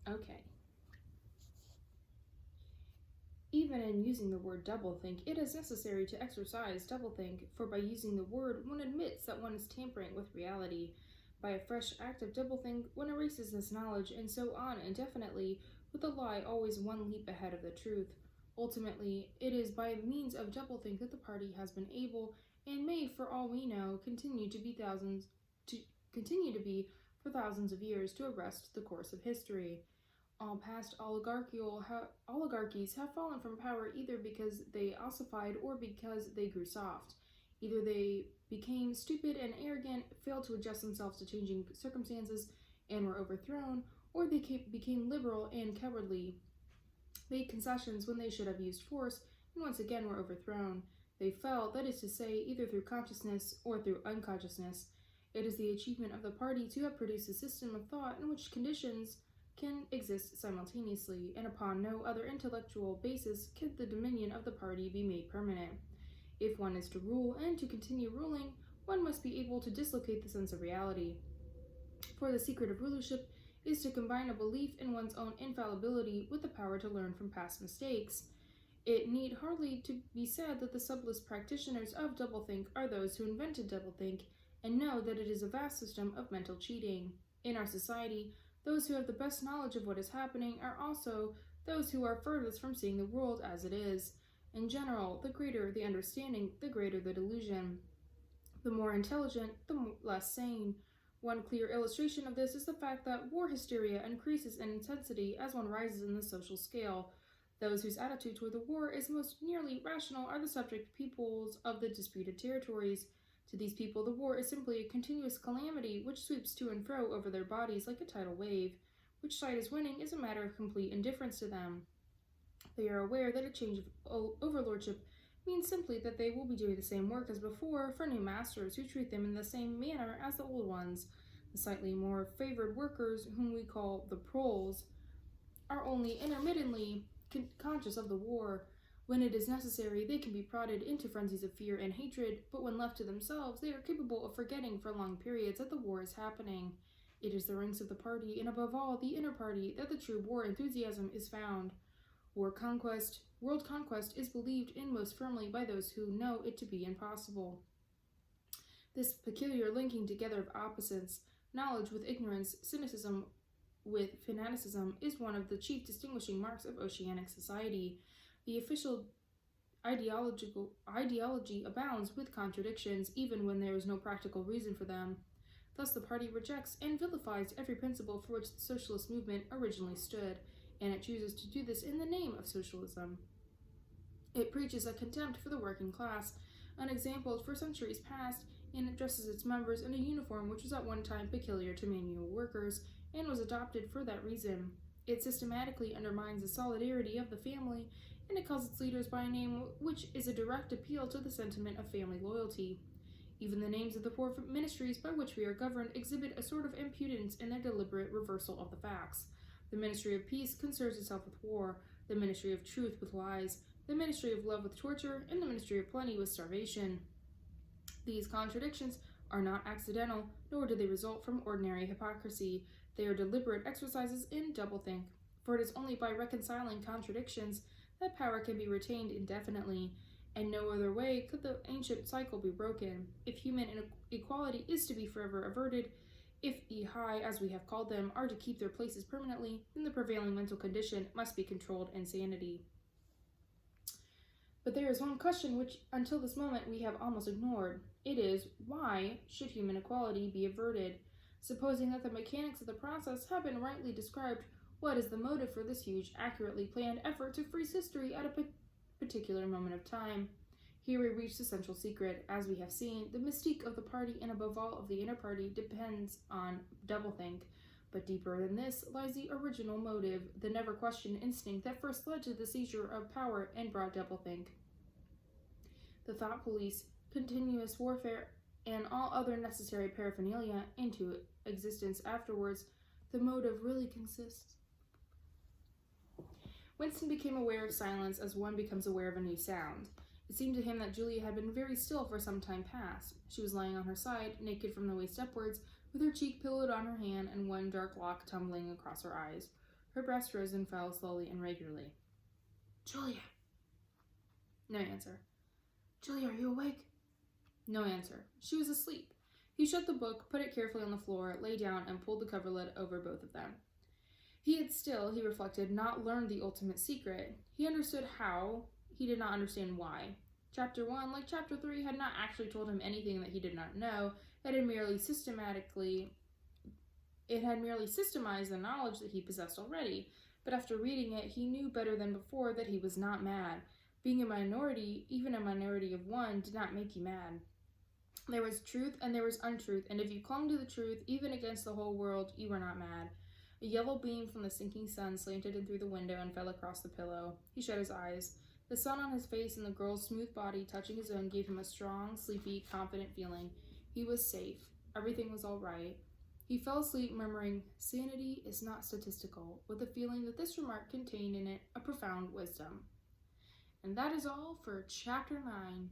Okay. Even in using the word doublethink, it is necessary to exercise doublethink, for by using the word, one admits that one is tampering with reality. By a fresh act of doublethink, one erases this knowledge, and so on indefinitely, with the lie always one leap ahead of the truth. Ultimately, it is by means of doublethink that the party has been able, and may, for all we know, continue to be for thousands of years, to arrest the course of history. All past oligarchies have fallen from power either because they ossified or because they grew soft. Either they became stupid and arrogant, failed to adjust themselves to changing circumstances, and were overthrown, or they became liberal and cowardly, made concessions when they should have used force, and once again were overthrown. They fell, that is to say, either through consciousness or through unconsciousness. It is the achievement of the party to have produced a system of thought in which conditions can exist simultaneously, and upon no other intellectual basis can the dominion of the party be made permanent. If one is to rule and to continue ruling, one must be able to dislocate the sense of reality. For the secret of rulership is to combine a belief in one's own infallibility with the power to learn from past mistakes. It need hardly to be said that the subtlest practitioners of doublethink are those who invented doublethink, and know that it is a vast system of mental cheating. In our society, those who have the best knowledge of what is happening are also those who are furthest from seeing the world as it is. In general, the greater the understanding, the greater the delusion. The more intelligent, the less sane. One clear illustration of this is the fact that war hysteria increases in intensity as one rises in the social scale. Those whose attitude toward the war is most nearly rational are the subject peoples of the disputed territories. To these people, the war is simply a continuous calamity which sweeps to and fro over their bodies like a tidal wave. Which side is winning is a matter of complete indifference to them. They are aware that a change of overlordship means simply that they will be doing the same work as before for new masters who treat them in the same manner as the old ones. The slightly more favored workers, whom we call the proles, are only intermittently conscious of the war. When it is necessary, they can be prodded into frenzies of fear and hatred, but when left to themselves, they are capable of forgetting for long periods that the war is happening. It is the ranks of the party, and above all, the inner party, that the true war enthusiasm is found. World conquest is believed in most firmly by those who know it to be impossible. This peculiar linking together of opposites, knowledge with ignorance, cynicism with fanaticism, is one of the chief distinguishing marks of oceanic society. The official ideology abounds with contradictions, even when there is no practical reason for them. Thus the party rejects and vilifies every principle for which the socialist movement originally stood, and it chooses to do this in the name of socialism. It preaches a contempt for the working class, unexampled for centuries past, and it dresses its members in a uniform which was at one time peculiar to manual workers, and was adopted for that reason. It systematically undermines the solidarity of the family, and it calls its leaders by a name which is a direct appeal to the sentiment of family loyalty. Even the names of the four ministries by which we are governed exhibit a sort of impudence in their deliberate reversal of the facts. The Ministry of Peace concerns itself with war, the Ministry of Truth with lies, the Ministry of Love with torture, and the Ministry of Plenty with starvation. These contradictions are not accidental, nor do they result from ordinary hypocrisy. They are deliberate exercises in doublethink, for it is only by reconciling contradictions that power can be retained indefinitely, and no other way could the ancient cycle be broken. If human inequality is to be forever averted, if the high, as we have called them, are to keep their places permanently, then the prevailing mental condition must be controlled insanity. But there is one question which, until this moment, we have almost ignored. It is, why should human equality be averted? Supposing that the mechanics of the process have been rightly described, what is the motive for this huge, accurately planned effort to freeze history at a particular moment of time? Here we reach the central secret. As we have seen, the mystique of the party, and above all of the inner party, depends on doublethink. But deeper than this lies the original motive, the never-questioned instinct that first led to the seizure of power and brought doublethink. The thought police, continuous warfare, and all other necessary paraphernalia into existence afterwards, the motive really consists. Winston became aware of silence as one becomes aware of a new sound. It seemed to him that Julia had been very still for some time past. She was lying on her side, naked from the waist upwards, with her cheek pillowed on her hand and one dark lock tumbling across her eyes. Her breast rose and fell slowly and regularly. Julia! No answer. Julia, are you awake? No answer. She was asleep. He shut the book, put it carefully on the floor, lay down, and pulled the coverlid over both of them. He had still, he reflected, not learned the ultimate secret. He understood how. He did not understand why. Chapter 1, like Chapter 3, had not actually told him anything that he did not know. It had merely systemized the knowledge that he possessed already. But after reading it, he knew better than before that he was not mad. Being a minority, even a minority of one, did not make you mad. There was truth and there was untruth, and if you clung to the truth, even against the whole world, you were not mad. A yellow beam from the sinking sun slanted in through the window and fell across the pillow. He shut his eyes. The sun on his face and the girl's smooth body touching his own gave him a strong, sleepy, confident feeling. He was safe. Everything was all right. He fell asleep murmuring, "Sanity is not statistical," with the feeling that this remark contained in it a profound wisdom. And that is all for Chapter 9.